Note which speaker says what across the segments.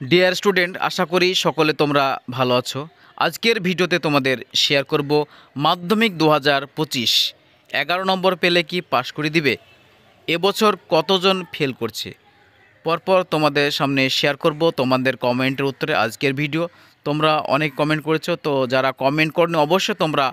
Speaker 1: Dear student, আশা করি সকলে তোমরা ভালো আছো। আজকের ভিডিওতে তোমাদের শেয়ার করব মাধ্যমিক 2025 11 নম্বর পেলে কি পাশ করে দিবে, এবছর কতজন ফেল করছে। পরপর তোমাদের সামনে শেয়ার করব তোমাদের কমেন্টের উত্তরে আজকের ভিডিও। তোমরা অনেক কমেন্ট করেছো, তো যারা কমেন্ট করনি অবশ্যই তোমরা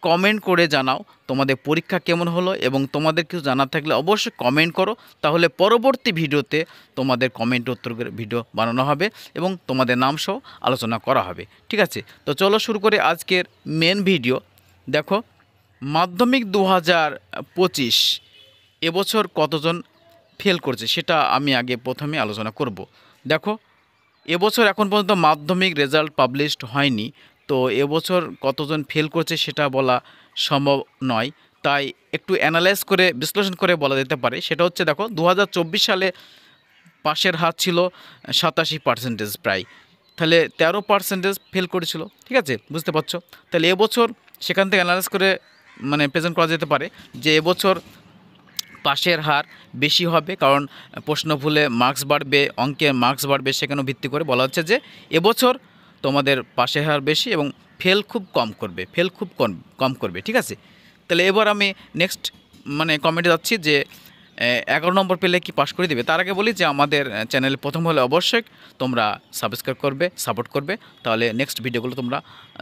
Speaker 1: কমেন্ট করে জানাও তোমাদের পরীক্ষা কেমন হলো, এবং তোমাদের কিছু জানার থাকলে অবশ্যই কমেন্ট করো, তাহলে পরবর্তী ভিডিওতে তোমাদের কমেন্ট উত্তরের ভিডিও বানানো হবে এবং তোমাদের নাম সহ আলোচনা করা হবে। ঠিক আছে, তো চলো শুরু করে আজকের মেন ভিডিও। দেখো, মাধ্যমিক 2025 এবছর কতজন ফেল করছে সেটা আমি আগে প্রথমে আলোচনা করব। দেখো, এবছর এখন পর্যন্ত মাধ্যমিক রেজাল্ট পাবলিশড হয়নি, তো এবছর কতজন ফেল করছে সেটা বলা সম্ভব নয়। তাই একটু অ্যানালাইজ করে বিশ্লেষণ করে বলা যেতে পারে। সেটা হচ্ছে, দেখো, 2024 সালে পাশের হার ছিল 87% প্রায়, তাহলে 13% ফেল করেছিল। ঠিক আছে, বুঝতে পারছো? তাহলে এবছর সেখান থেকে অ্যানালাইজ করে প্রেজেন্ট করা যেতে পারে যে এবছর পাশের হার বেশি হবে, কারণ প্রশ্ন ভুলে মার্কস বাড়বে, অঙ্কে মার্কস বাড়বে, সেখানেও ভিত্তি করে বলা হচ্ছে যে এবছর তোমাদের পাশের হার বেশি এবং ফেল খুব কম করবে, ফেল খুব কম করবে। ঠিক আছে, তাহলে এবার আমি নেক্সট কমেন্টে যাচ্ছি যে 11 নম্বর পেলে কি পাশ করে দিবে। তার আগে বলি যে আমাদের চ্যানেলে প্রথম হলে অবশ্যই তোমরা সাবস্ক্রাইব করবে, সাপোর্ট করবে, তাহলে নেক্সট ভিডিওগুলো তোমরা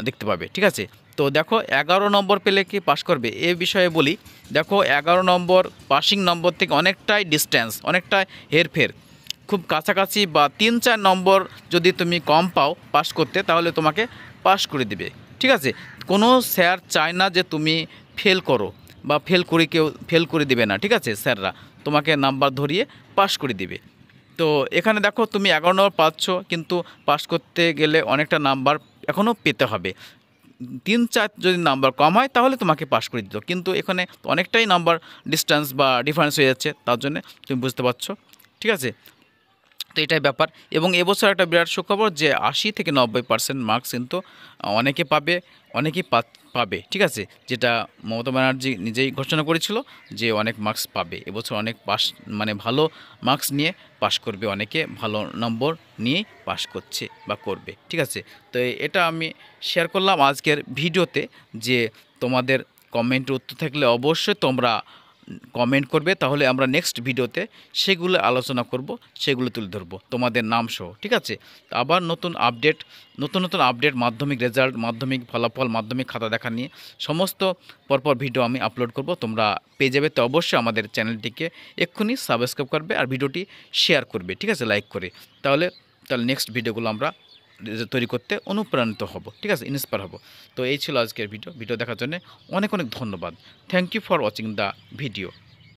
Speaker 1: দেখতে পাবে। ঠিক আছে, তো দেখো 11 নম্বর পেলে কি পাশ করবে এ বিষয়ে বলি। দেখো, 11 নম্বর পাসিং নম্বর থেকে অনেকটাই ডিস্টেন্স, অনেকটাই হেরফের, খুব কাছাকাছি, বা 3-4 নম্বর যদি তুমি কম পাও পাস করতে, তাহলে তোমাকে পাস করে দিবে। ঠিক আছে, কোনো স্যার চায় না যে তুমি ফেল করো বা ফেল করে দিবে না। ঠিক আছে, স্যাররা তোমাকে নাম্বার ধরিয়ে পাস করে দিবে। তো এখানে দেখো, তুমি 11 নম্বর পাচ্ছ, কিন্তু পাস করতে গেলে অনেকটা নাম্বার এখনও পেতে হবে। 3-4 যদি নাম্বার কম হয় তাহলে তোমাকে পাস করে দিত, কিন্তু এখানে অনেকটাই নাম্বার ডিস্টেন্স বা ডিফারেন্স হয়ে যাচ্ছে, তার জন্য তুমি বুঝতে পারছো। ঠিক আছে, তো এটাই ব্যাপার। এবং এবছর একটা বিরাট সুখবর যে 80-90% মার্কস কিন্তু অনেকে পাবে, অনেকেই পাবে। ঠিক আছে, যেটা মমতা ব্যানার্জি নিজেই ঘোষণা করেছিল যে অনেক মার্কস পাবে এবছর, অনেক পাস ভালো মার্কস নিয়ে পাস করবে, অনেকে ভালো নম্বর নিয়ে পাস করছে বা করবে। ঠিক আছে, তো এটা আমি শেয়ার করলাম আজকের ভিডিওতে, যে তোমাদের কমেন্টের উত্তর থাকলে অবশ্যই তোমরা কমেন্ট করবে, তাহলে আমরা নেক্সট ভিডিওতে সেগুলো আলোচনা করব, সেগুলো তুলে ধরবো তোমাদের নাম সহ। ঠিক আছে, তো আবার নতুন আপডেট মাধ্যমিক রেজাল্ট, মাধ্যমিক ফলাফল, মাধ্যমিক খাতা দেখা নিয়ে সমস্ত পরপর ভিডিও আমি আপলোড করব, তোমরা পেয়ে যাবে। তো অবশ্যই আমাদের চ্যানেলটিকে এক্ষুনি সাবস্ক্রাইব করবে আর ভিডিওটি শেয়ার করবে। ঠিক আছে, লাইক করে, তাহলে নেক্সট ভিডিওগুলো আমরা তৈরি করতে অনুপ্রাণিত হব। ঠিক আছে, ইন্সপায়ার হব। তো এই ছিল আজকের ভিডিও দেখার জন্য অনেক অনেক ধন্যবাদ। Thank you for watching the video.